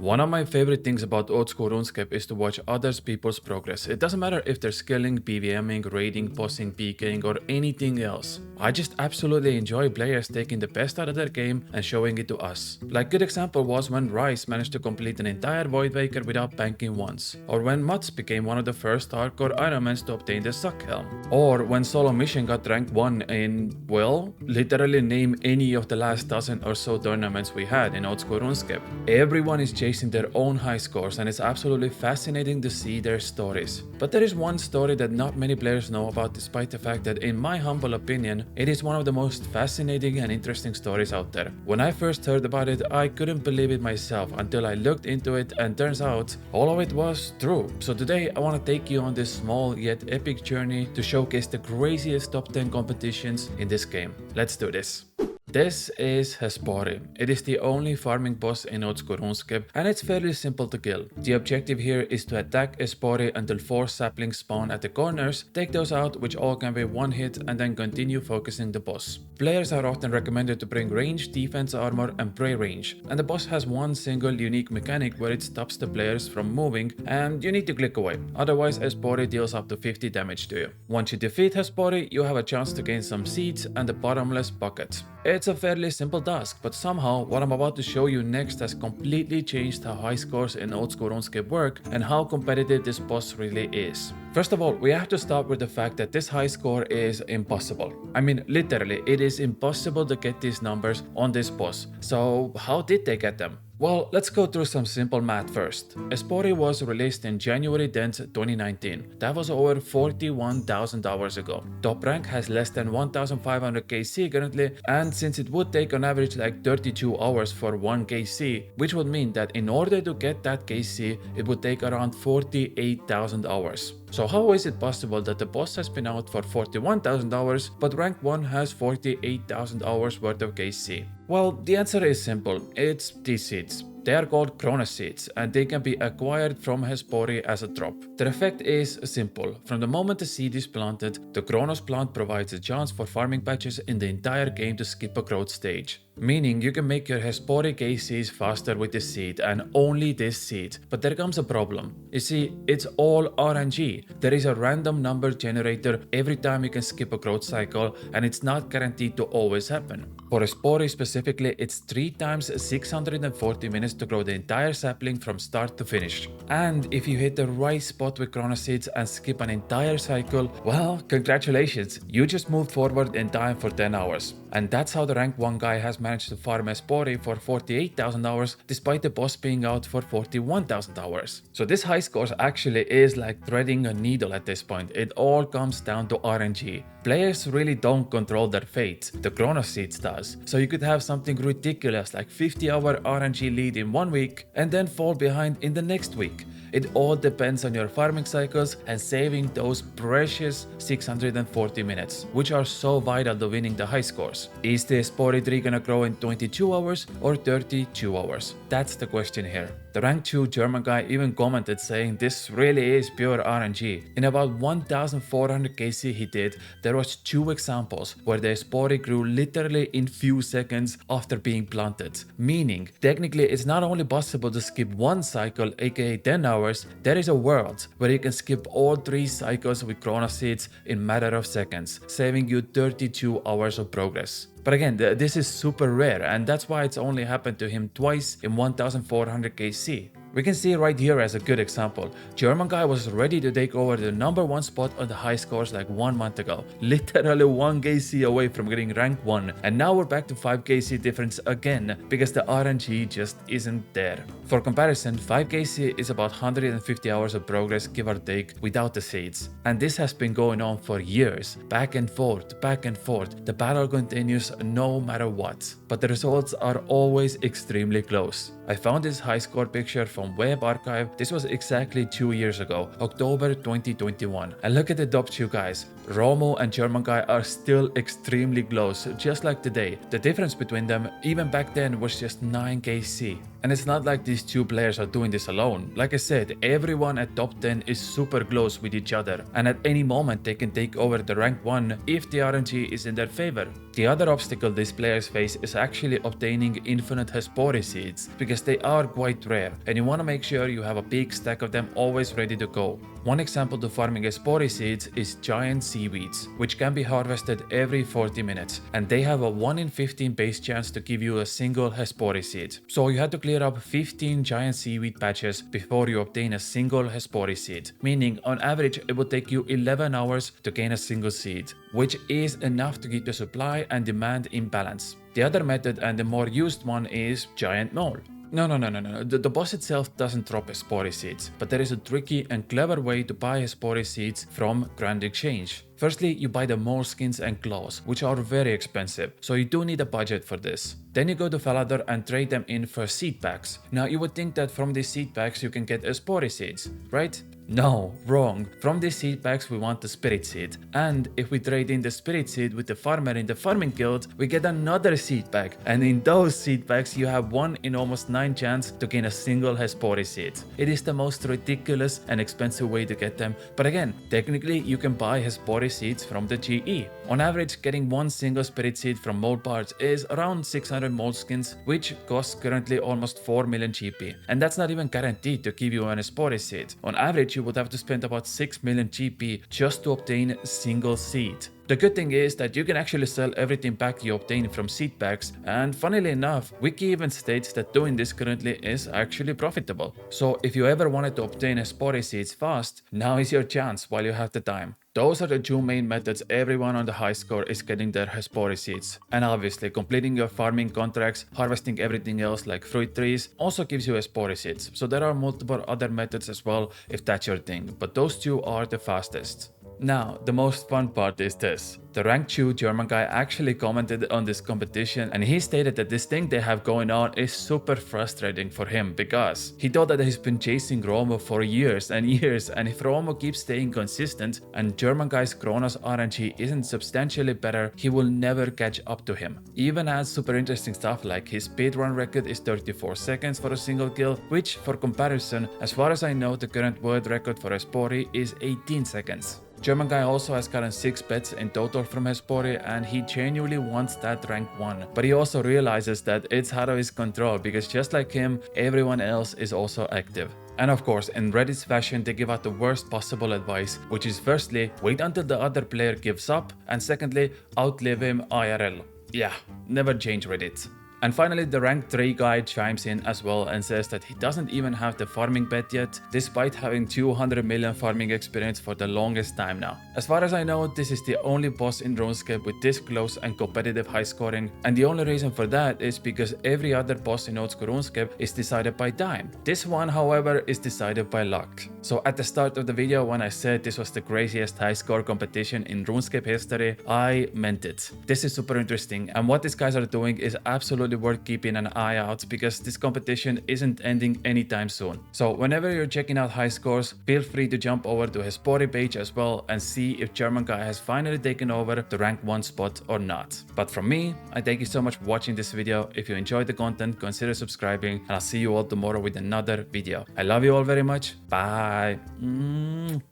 One of my favorite things about old school RuneScape is to watch other people's progress. It doesn't matter if they're skilling, PVMing, raiding, bossing, PKing or anything else. I just absolutely enjoy players taking the best out of their game and showing it to us. Like good example was when Rice managed to complete an entire Voidwaker without banking once. Or when Mutz became one of the first hardcore Ironmans to obtain the Suck Helm. Or when Solo Mission got rank 1 in, well, literally name any of the last dozen or so tournaments we had in old school RuneScape. Everyone is chasing their own high scores and it's absolutely fascinating to see their stories. But there is one story that not many players know about, despite the fact that in my humble opinion, it is one of the most fascinating and interesting stories out there. When I first heard about it, I couldn't believe it myself until I looked into it, and turns out all of it was true. So today I want to take you on this small yet epic journey to showcase the craziest top 10 competitions in this game. Let's do this. This is Hpor. It is the only farming boss in old school RuneScape and it's fairly simple to kill. The objective here is to attack Hpor until 4 saplings spawn at the corners, take those out which all can be one hit, and then continue focusing the boss. Players are often recommended to bring range, defense armor and prey range, and the boss has one single unique mechanic where it stops the players from moving and you need to click away, otherwise Hpor deals up to 50 damage to you. Once you defeat Hpor, you have a chance to gain some seeds and the bottomless bucket. It's a fairly simple task, but somehow what I'm about to show you next has completely changed how high scores in old school RuneScape work and how competitive this boss really is. First of all, we have to start with the fact that this high score is impossible. I mean, literally, it is impossible to get these numbers on this boss. So how did they get them? Well, let's go through some simple math first. Hpor was released in January 10th, 2019. That was over 41,000 hours ago. Top rank has less than 1,500 KC currently, and since it would take on average like 32 hours for 1 KC, which would mean that in order to get that KC, it would take around 48,000 hours. So how is it possible that the boss has been out for 41,000 hours, but rank 1 has 48,000 hours worth of KC? Well, the answer is simple. It's these seeds. They are called Chronos seeds and they can be acquired from Hpor as a drop. Their effect is simple. From the moment the seed is planted, the Chronos plant provides a chance for farming patches in the entire game to skip a growth stage. Meaning you can make your Hpor KCs faster with this seed and only this seed. But there comes a problem. You see, it's all RNG. There is a random number generator every time you can skip a growth cycle and it's not guaranteed to always happen. For Hpor specifically, it's 3 times 640 minutes to grow the entire sapling from start to finish. And if you hit the right spot with Chronos seeds and skip an entire cycle, well, congratulations, you just moved forward in time for 10 hours. And that's how the rank 1 guy has managed to farm Hpor for 48,000 hours despite the boss being out for 41,000 hours. So this high score actually is like threading a needle at this point. It all comes down to RNG. Players really don't control their fate, the Chronos seeds does. So you could have something ridiculous like 50-hour RNG lead in 1 week and then fall behind in the next week. It all depends on your farming cycles and saving those precious 640 minutes, which are so vital to winning the high scores. Is the Hpor tree gonna grow in 22 hours or 32 hours? That's the question here. The rank 2 German guy even commented saying this really is pure RNG. In about 1,400 KC he did, there was 2 examples where the Hpor grew literally in few seconds after being planted. Meaning, technically it's not only possible to skip 1 cycle, aka 10 hours, there is a world where you can skip all 3 cycles with Chronos seeds in a matter of seconds, saving you 32 hours of progress. But again, this is super rare and that's why it's only happened to him twice in 1,400 KC. We can see right here as a good example. German guy was ready to take over the number 1 spot on the high scores like 1 month ago. Literally 1 KC away from getting rank 1. And now we're back to 5 KC difference again because the RNG just isn't there. For comparison, 5 KC is about 150 hours of progress give or take without the seeds. And this has been going on for years. Back and forth, back and forth. The battle continues no matter what. But the results are always extremely close. I found this high score picture from Web Archive. This was exactly 2 years ago, October 2021. And look at the top 2 guys. Romo and German guy are still extremely close, just like today. The difference between them, even back then, was just 9 KC. And it's not like these two players are doing this alone. Like I said, everyone at top 10 is super close with each other, and at any moment they can take over the rank 1 if the RNG is in their favor. The other obstacle these players face is actually obtaining infinite Hpor seeds, because they are quite rare and you want to make sure you have a big stack of them always ready to go. One example to farming Hpor seeds is giant seaweeds, which can be harvested every 40 minutes, and they have a 1 in 15 base chance to give you a single Hpor seed. So you have to clear up 15 giant seaweed patches before you obtain a single Hpor seed, meaning on average it would take you 11 hours to gain a single seed, which is enough to keep the supply and demand in balance. The other method and the more used one is giant mole. No. The boss itself doesn't drop Hpor seeds, but there is a tricky and clever way to buy Hpor seeds from Grand Exchange. Firstly, you buy the mole skins and claws, which are very expensive, so you do need a budget for this. Then you go to Falador and trade them in for seed packs. Now you would think that from these seed packs you can get Hpor seeds, right? No, wrong. From these seed packs we want the spirit seed, and if we trade in the spirit seed with the farmer in the farming guild, we get another seed pack, and in those seed packs you have 1 in almost 9 chance to gain a single Hpor seed. It is the most ridiculous and expensive way to get them, but again, technically you can buy Hpor seeds from the GE. On average, getting 1 single spirit seed from mold parts is around 600 mold skins, which costs currently almost 4 million GP, and that's not even guaranteed to give you an Hpor seed. On average, you would have to spend about 6 million GP just to obtain a single seed. The good thing is that you can actually sell everything back you obtain from seed packs, and funnily enough, Wiki even states that doing this currently is actually profitable. So if you ever wanted to obtain Hpor seeds fast, now is your chance while you have the time. Those are the two main methods everyone on the high score is getting their Hpor seeds. And obviously, completing your farming contracts, harvesting everything else like fruit trees, also gives you Hpor seeds. So there are multiple other methods as well if that's your thing, but those two are the fastest. Now, the most fun part is this. The rank 2 German guy actually commented on this competition, and he stated that this thing they have going on is super frustrating for him because he thought that he's been chasing Romo for years and years, and if Romo keeps staying consistent and German guy's Chronos RNG isn't substantially better, he will never catch up to him. He even has super interesting stuff like his speedrun record is 34 seconds for a single kill, which for comparison, as far as I know, the current world record for Hpor is 18 seconds. German guy also has gotten 6 bets in total from Hpor, and he genuinely wants that rank 1. But he also realizes that it's out of his control because just like him, everyone else is also active. And of course, in Reddit's fashion, they give out the worst possible advice, which is firstly, wait until the other player gives up, and secondly, outlive him IRL. Yeah, never change Reddit. And finally, the rank 3 guy chimes in as well and says that he doesn't even have the farming bet yet, despite having 200 million farming experience for the longest time now. As far as I know, this is the only boss in Runescape with this close and competitive high scoring, and the only reason for that is because every other boss in old school Runescape is decided by time. This one, however, is decided by luck. So at the start of the video, when I said this was the craziest high score competition in Runescape history, I meant it. This is super interesting, and what these guys are doing is absolutely worth keeping an eye out because this competition isn't ending anytime soon. So whenever you're checking out high scores, feel free to jump over to his Hpor page as well and see if German guy has finally taken over the rank 1 spot or not. But from me, I thank you so much for watching this video. If you enjoyed the content, consider subscribing, and I'll see you all tomorrow with another video. I love you all very much. Bye.